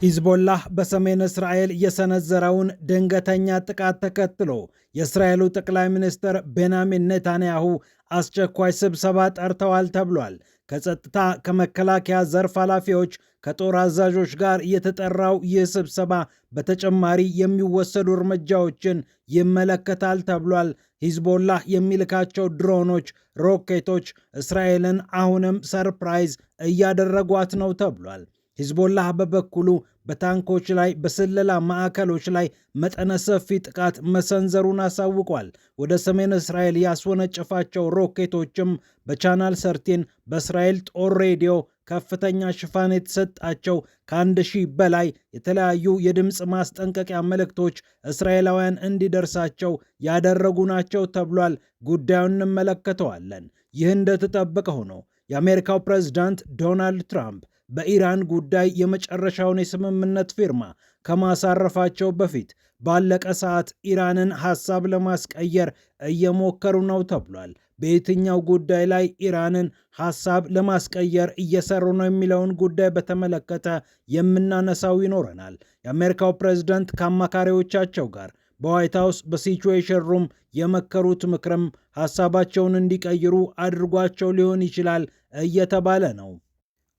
ሂዝቦላህ በሰሜን እስራኤል የሰነዘረውን ድንገተኛ ጥቃት ተከትሎ የእስራኤሉ ጠቅላይ ሚኒስትር ቤንያሚን ኔታንያሁ አስቸኳይ ስብሰባ ጠርተዋል ተብሏል። ከጸጥታ ከመከላከያ ዘርፍ ኃላፊዎች፣ ከጦር አዛዦች ጋር የተጠራው ይህ ስብሰባ በተጨማሪ የሚወሰዱ እርምጃዎችን ይመለከታል ተብሏል። ሂዝቦላህ የሚልካቸው ድሮኖች፣ ሮኬቶች እስራኤልን አሁንም ሰርፕራይዝ እያደረጓት ነው ተብሏል። ሂዝቦላህ በበኩሉ በታንኮች ላይ በስለላ ማዕከሎች ላይ መጠነ ሰፊ ጥቃት መሰንዘሩን አሳውቋል። ወደ ሰሜን እስራኤል ያስወነጨፋቸው ሮኬቶችም በቻናል ሰርቲን በእስራኤል ጦር ሬዲዮ ከፍተኛ ሽፋን የተሰጣቸው ከ1000 በላይ የተለያዩ የድምፅ ማስጠንቀቂያ መልእክቶች እስራኤላውያን እንዲደርሳቸው ያደረጉ ናቸው ተብሏል። ጉዳዩን እንመለከተዋለን። ይህ እንደተጠበቀ ሆኖ የአሜሪካው ፕሬዝዳንት ዶናልድ ትራምፕ በኢራን ጉዳይ የመጨረሻውን የስምምነት ፊርማ ከማሳረፋቸው በፊት ባለቀ ሰዓት ኢራንን ሐሳብ ለማስቀየር እየሞከሩ ነው ተብሏል። በየትኛው ጉዳይ ላይ ኢራንን ሐሳብ ለማስቀየር እየሰሩ ነው የሚለውን ጉዳይ በተመለከተ የምናነሳው ይኖረናል። የአሜሪካው ፕሬዝዳንት ከአማካሪዎቻቸው ጋር በዋይት ሃውስ በሲቹዌሽን ሩም የመከሩት ምክርም ሐሳባቸውን እንዲቀይሩ አድርጓቸው ሊሆን ይችላል እየተባለ ነው።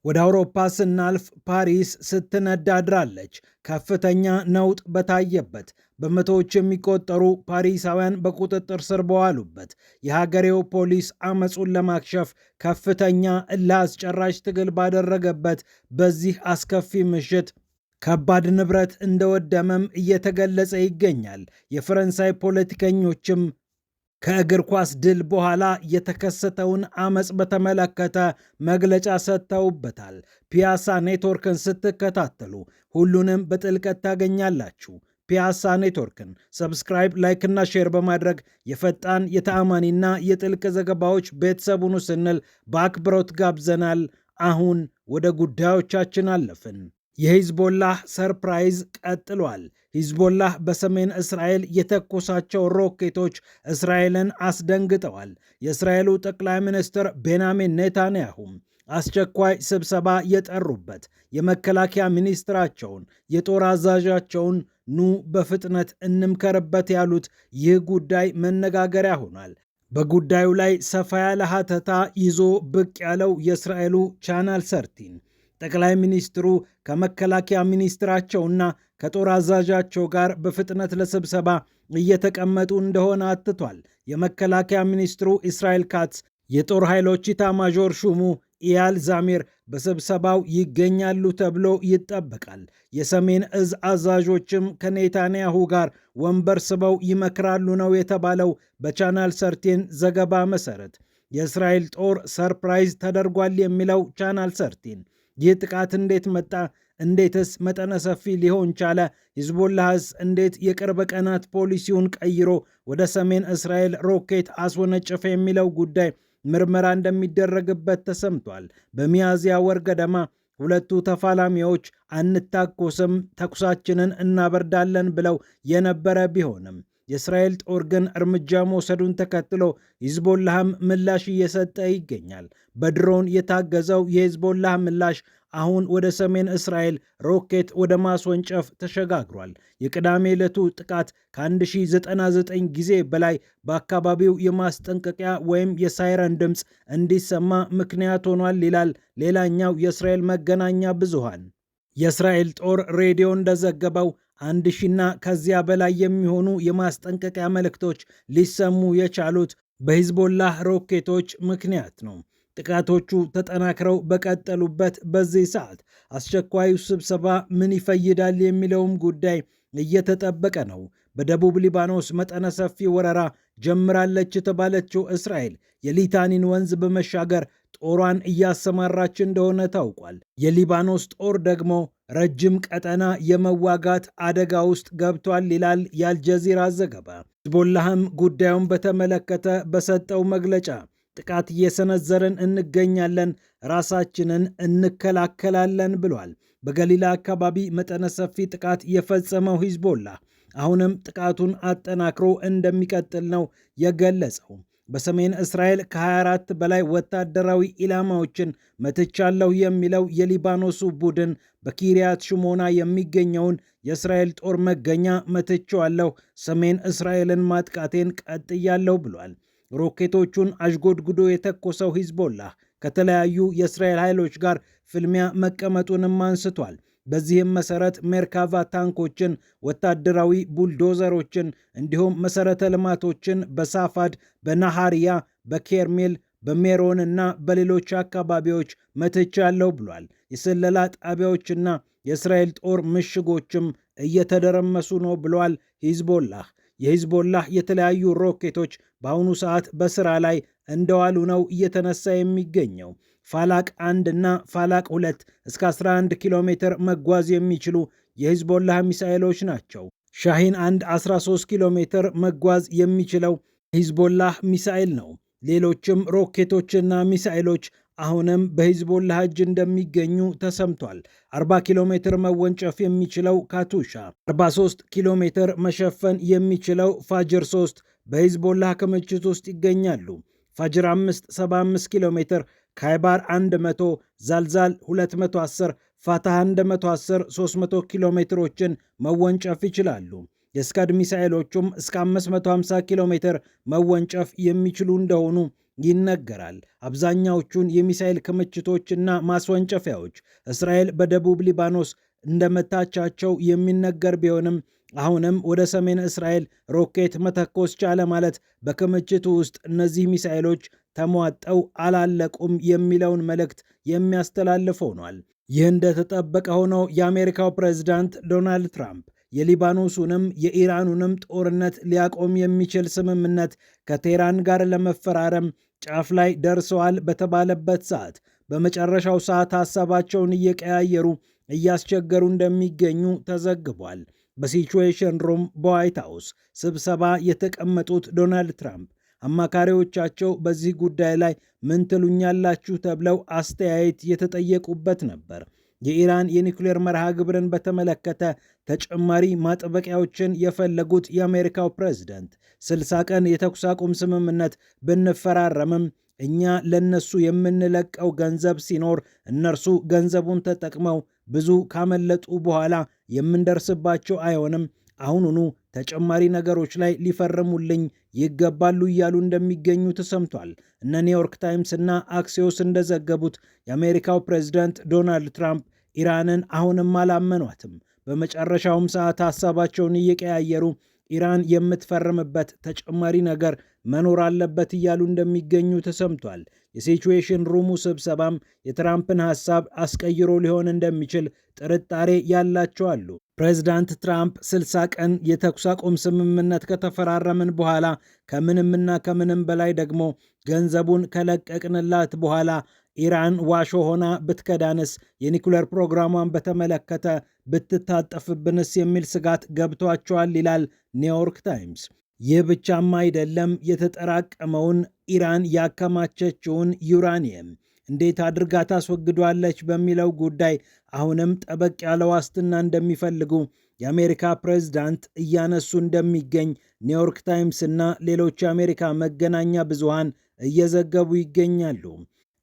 ወደ አውሮፓ ስናልፍ ፓሪስ ስትነዳ አድራለች። ከፍተኛ ነውጥ በታየበት በመቶዎች የሚቆጠሩ ፓሪሳውያን በቁጥጥር ስር በዋሉበት የሀገሬው ፖሊስ አመፁን ለማክሸፍ ከፍተኛ እልህ አስጨራሽ ትግል ባደረገበት በዚህ አስከፊ ምሽት ከባድ ንብረት እንደወደመም እየተገለጸ ይገኛል። የፈረንሳይ ፖለቲከኞችም ከእግር ኳስ ድል በኋላ የተከሰተውን አመፅ በተመለከተ መግለጫ ሰጥተውበታል። ፒያሳ ኔትወርክን ስትከታተሉ ሁሉንም በጥልቀት ታገኛላችሁ። ፒያሳ ኔትወርክን ሰብስክራይብ፣ ላይክ እና ሼር በማድረግ የፈጣን የተአማኒና የጥልቅ ዘገባዎች ቤተሰቡን ስንል በአክብሮት ጋብዘናል። አሁን ወደ ጉዳዮቻችን አለፍን። የሂዝቦላህ ሰርፕራይዝ ቀጥሏል። ሂዝቦላህ በሰሜን እስራኤል የተኮሳቸው ሮኬቶች እስራኤልን አስደንግጠዋል። የእስራኤሉ ጠቅላይ ሚኒስትር ቤንያሚን ኔታንያሁ አስቸኳይ ስብሰባ የጠሩበት የመከላከያ ሚኒስትራቸውን የጦር አዛዣቸውን ኑ በፍጥነት እንምከርበት ያሉት ይህ ጉዳይ መነጋገሪያ ሆኗል። በጉዳዩ ላይ ሰፋ ያለ ሀተታ ይዞ ብቅ ያለው የእስራኤሉ ቻናል ሰርቲን ጠቅላይ ሚኒስትሩ ከመከላከያ ሚኒስትራቸውና ከጦር አዛዣቸው ጋር በፍጥነት ለስብሰባ እየተቀመጡ እንደሆነ አትቷል። የመከላከያ ሚኒስትሩ ኢስራኤል ካትስ፣ የጦር ኃይሎች ኢታማዦር ሹሙ ኢያል ዛሚር በስብሰባው ይገኛሉ ተብሎ ይጠበቃል። የሰሜን እዝ አዛዦችም ከኔታንያሁ ጋር ወንበር ስበው ይመክራሉ ነው የተባለው። በቻናል ሰርቴን ዘገባ መሰረት የእስራኤል ጦር ሰርፕራይዝ ተደርጓል የሚለው ቻናል ሰርቴን ይህ ጥቃት እንዴት መጣ? እንዴትስ መጠነ ሰፊ ሊሆን ቻለ? ሂዝቦላህስ እንዴት የቅርብ ቀናት ፖሊሲውን ቀይሮ ወደ ሰሜን እስራኤል ሮኬት አስወነጨፈ? የሚለው ጉዳይ ምርመራ እንደሚደረግበት ተሰምቷል። በሚያዝያ ወር ገደማ ሁለቱ ተፋላሚዎች አንታኮስም፣ ተኩሳችንን እናበርዳለን ብለው የነበረ ቢሆንም የእስራኤል ጦር ግን እርምጃ መውሰዱን ተከትሎ ሂዝቦላህም ምላሽ እየሰጠ ይገኛል። በድሮን የታገዘው የሂዝቦላህ ምላሽ አሁን ወደ ሰሜን እስራኤል ሮኬት ወደ ማስወንጨፍ ተሸጋግሯል። የቅዳሜ ዕለቱ ጥቃት ከ1099 ጊዜ በላይ በአካባቢው የማስጠንቀቂያ ወይም የሳይረን ድምፅ እንዲሰማ ምክንያት ሆኗል ይላል ሌላኛው የእስራኤል መገናኛ ብዙሃን። የእስራኤል ጦር ሬዲዮ እንደዘገበው 1000ና ከዚያ በላይ የሚሆኑ የማስጠንቀቂያ መልእክቶች ሊሰሙ የቻሉት በሂዝቦላህ ሮኬቶች ምክንያት ነው። ጥቃቶቹ ተጠናክረው በቀጠሉበት በዚህ ሰዓት አስቸኳዩ ስብሰባ ምን ይፈይዳል የሚለውም ጉዳይ እየተጠበቀ ነው። በደቡብ ሊባኖስ መጠነ ሰፊ ወረራ ጀምራለች የተባለችው እስራኤል የሊታኒን ወንዝ በመሻገር ጦሯን እያሰማራች እንደሆነ ታውቋል። የሊባኖስ ጦር ደግሞ ረጅም ቀጠና የመዋጋት አደጋ ውስጥ ገብቷል ይላል የአልጀዚራ ዘገባ። ሂዝቦላህም ጉዳዩን በተመለከተ በሰጠው መግለጫ ጥቃት እየሰነዘርን እንገኛለን፣ ራሳችንን እንከላከላለን ብሏል። በገሊላ አካባቢ መጠነ ሰፊ ጥቃት የፈጸመው ሂዝቦላህ አሁንም ጥቃቱን አጠናክሮ እንደሚቀጥል ነው የገለጸው። በሰሜን እስራኤል ከ24 በላይ ወታደራዊ ኢላማዎችን መትቻለሁ የሚለው የሊባኖሱ ቡድን በኪሪያት ሽሞና የሚገኘውን የእስራኤል ጦር መገኛ መትቼዋለሁ፣ ሰሜን እስራኤልን ማጥቃቴን ቀጥያለሁ ብሏል። ሮኬቶቹን አዥጎድጉዶ የተኮሰው ሂዝቦላህ ከተለያዩ የእስራኤል ኃይሎች ጋር ፍልሚያ መቀመጡንም አንስቷል። በዚህም መሰረት ሜርካቫ ታንኮችን፣ ወታደራዊ ቡልዶዘሮችን እንዲሁም መሰረተ ልማቶችን በሳፋድ፣ በናሃሪያ፣ በኬርሜል፣ በሜሮን እና በሌሎች አካባቢዎች መትቻለሁ ብሏል። የስለላ ጣቢያዎችና የእስራኤል ጦር ምሽጎችም እየተደረመሱ ነው ብሏል ሂዝቦላህ። የሂዝቦላህ የተለያዩ ሮኬቶች በአሁኑ ሰዓት በስራ ላይ እንደዋሉ ነው እየተነሳ የሚገኘው። ፋላቅ 1 እና ፋላቅ 2 እስከ 11 ኪሎ ሜትር መጓዝ የሚችሉ የሂዝቦላህ ሚሳኤሎች ናቸው። ሻሂን 1 13 ኪሎ ሜትር መጓዝ የሚችለው ሂዝቦላህ ሚሳኤል ነው። ሌሎችም ሮኬቶችና ሚሳኤሎች አሁንም በሂዝቦላህ እጅ እንደሚገኙ ተሰምቷል። 40 ኪሎ ሜትር መወንጨፍ የሚችለው ካቱሻ፣ 43 ኪሎ ሜትር መሸፈን የሚችለው ፋጅር 3 በሂዝቦላህ ክምችት ውስጥ ይገኛሉ። ፋጅር 5 75 ኪሎ ሜትር፣ ካይባር 100፣ ዛልዛል 210፣ ፋታህ 110 300 ኪሎ ሜትሮችን መወንጨፍ ይችላሉ። የስካድ ሚሳኤሎቹም እስከ 550 ኪሎ ሜትር መወንጨፍ የሚችሉ እንደሆኑ ይነገራል። አብዛኛዎቹን የሚሳኤል ክምችቶችና ማስወንጨፊያዎች እስራኤል በደቡብ ሊባኖስ እንደመታቻቸው የሚነገር ቢሆንም አሁንም ወደ ሰሜን እስራኤል ሮኬት መተኮስ ቻለ ማለት በክምችቱ ውስጥ እነዚህ ሚሳኤሎች ተሟጠው አላለቁም የሚለውን መልእክት የሚያስተላልፍ ሆኗል። ይህ እንደተጠበቀ ሆኖ የአሜሪካው ፕሬዝዳንት ዶናልድ ትራምፕ የሊባኖሱንም የኢራኑንም ጦርነት ሊያቆም የሚችል ስምምነት ከቴህራን ጋር ለመፈራረም ጫፍ ላይ ደርሰዋል በተባለበት ሰዓት በመጨረሻው ሰዓት ሀሳባቸውን እየቀያየሩ እያስቸገሩ እንደሚገኙ ተዘግቧል። በሲቹዌሽን ሩም በዋይት ሃውስ ስብሰባ የተቀመጡት ዶናልድ ትራምፕ አማካሪዎቻቸው በዚህ ጉዳይ ላይ ምን ትሉኛላችሁ ተብለው አስተያየት የተጠየቁበት ነበር። የኢራን የኒውክሌር መርሃ ግብርን በተመለከተ ተጨማሪ ማጥበቂያዎችን የፈለጉት የአሜሪካው ፕሬዝደንት 60 ቀን የተኩስ አቁም ስምምነት ብንፈራረምም እኛ ለነሱ የምንለቀው ገንዘብ ሲኖር እነርሱ ገንዘቡን ተጠቅመው ብዙ ካመለጡ በኋላ የምንደርስባቸው አይሆንም። አሁኑኑ ተጨማሪ ነገሮች ላይ ሊፈርሙልኝ ይገባሉ እያሉ እንደሚገኙ ተሰምቷል። እነ ኒውዮርክ ታይምስ እና አክሲዮስ እንደዘገቡት የአሜሪካው ፕሬዝዳንት ዶናልድ ትራምፕ ኢራንን አሁንም አላመኗትም። በመጨረሻውም ሰዓት ሀሳባቸውን እየቀያየሩ ኢራን የምትፈርምበት ተጨማሪ ነገር መኖር አለበት እያሉ እንደሚገኙ ተሰምቷል። የሲቹዌሽን ሩሙ ስብሰባም የትራምፕን ሐሳብ አስቀይሮ ሊሆን እንደሚችል ጥርጣሬ ያላቸው አሉ። ፕሬዝዳንት ትራምፕ 60 ቀን የተኩስ አቁም ስምምነት ከተፈራረምን በኋላ ከምንምና ከምንም በላይ ደግሞ ገንዘቡን ከለቀቅንላት በኋላ ኢራን ዋሾ ሆና ብትከዳንስ፣ የኒኩሌር ፕሮግራሟን በተመለከተ ብትታጠፍብንስ የሚል ስጋት ገብቷቸዋል ይላል ኒውዮርክ ታይምስ። ይህ ብቻም አይደለም። የተጠራቀመውን ኢራን ያከማቸችውን ዩራኒየም እንዴት አድርጋ ታስወግዷለች በሚለው ጉዳይ አሁንም ጠበቅ ያለ ዋስትና እንደሚፈልጉ የአሜሪካ ፕሬዝዳንት እያነሱ እንደሚገኝ ኒውዮርክ ታይምስ እና ሌሎች የአሜሪካ መገናኛ ብዙሃን እየዘገቡ ይገኛሉ።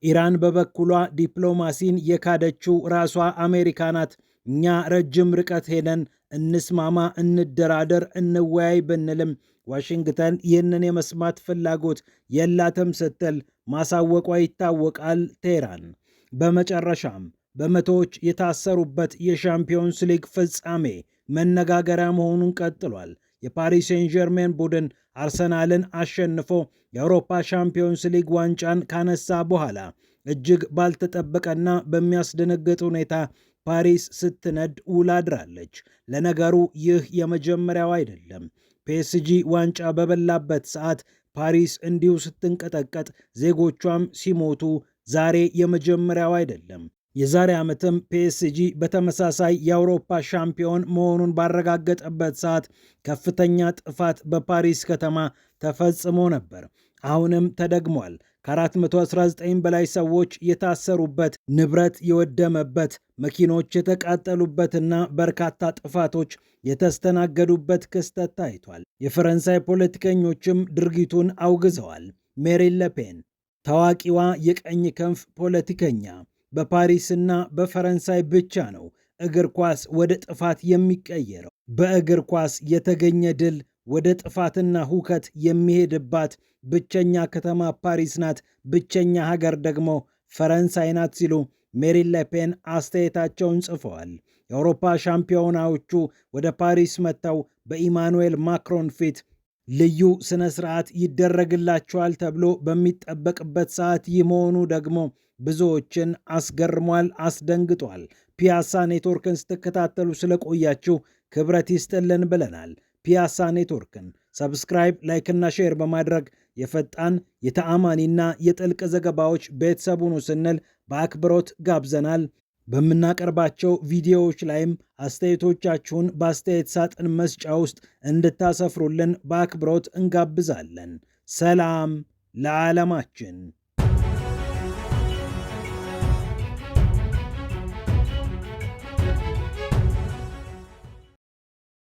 ኢራን በበኩሏ ዲፕሎማሲን የካደችው ራሷ አሜሪካ ናት። እኛ ረጅም ርቀት ሄደን እንስማማ፣ እንደራደር፣ እንወያይ ብንልም ዋሽንግተን ይህንን የመስማት ፍላጎት የላትም ስትል ማሳወቋ ይታወቃል። ቴህራን በመጨረሻም በመቶዎች የታሰሩበት የሻምፒዮንስ ሊግ ፍጻሜ መነጋገሪያ መሆኑን ቀጥሏል። የፓሪስ ሴን ጀርሜን ቡድን አርሰናልን አሸንፎ የአውሮፓ ሻምፒዮንስ ሊግ ዋንጫን ካነሳ በኋላ እጅግ ባልተጠበቀና በሚያስደነግጥ ሁኔታ ፓሪስ ስትነድ ውላ አድራለች። ለነገሩ ይህ የመጀመሪያው አይደለም። ፒኤስጂ ዋንጫ በበላበት ሰዓት ፓሪስ እንዲሁ ስትንቀጠቀጥ፣ ዜጎቿም ሲሞቱ ዛሬ የመጀመሪያው አይደለም። የዛሬ ዓመትም ፒኤስጂ በተመሳሳይ የአውሮፓ ሻምፒዮን መሆኑን ባረጋገጠበት ሰዓት ከፍተኛ ጥፋት በፓሪስ ከተማ ተፈጽሞ ነበር። አሁንም ተደግሟል። ከ419 በላይ ሰዎች የታሰሩበት፣ ንብረት የወደመበት፣ መኪኖች የተቃጠሉበትና በርካታ ጥፋቶች የተስተናገዱበት ክስተት ታይቷል። የፈረንሳይ ፖለቲከኞችም ድርጊቱን አውግዘዋል። ሜሪን ለፔን ታዋቂዋ የቀኝ ክንፍ ፖለቲከኛ በፓሪስና በፈረንሳይ ብቻ ነው እግር ኳስ ወደ ጥፋት የሚቀየረው። በእግር ኳስ የተገኘ ድል ወደ ጥፋትና ሁከት የሚሄድባት ብቸኛ ከተማ ፓሪስ ናት፣ ብቸኛ ሀገር ደግሞ ፈረንሳይ ናት ሲሉ ሜሪን ለፔን አስተያየታቸውን ጽፈዋል። የአውሮፓ ሻምፒዮናዎቹ ወደ ፓሪስ መጥተው በኢማኑኤል ማክሮን ፊት ልዩ ስነ ስርዓት ይደረግላቸዋል ተብሎ በሚጠበቅበት ሰዓት ይህ መሆኑ ደግሞ ብዙዎችን አስገርሟል፣ አስደንግጧል። ፒያሳ ኔትወርክን ስትከታተሉ ስለቆያችሁ ክብረት ይስጥልን ብለናል። ፒያሳ ኔትወርክን ሰብስክራይብ፣ ላይክና ሼር በማድረግ የፈጣን የተአማኒና የጥልቅ ዘገባዎች ቤተሰቡን ስንል በአክብሮት ጋብዘናል። በምናቀርባቸው ቪዲዮዎች ላይም አስተያየቶቻችሁን በአስተያየት ሳጥን መስጫ ውስጥ እንድታሰፍሩልን በአክብሮት እንጋብዛለን። ሰላም ለዓለማችን።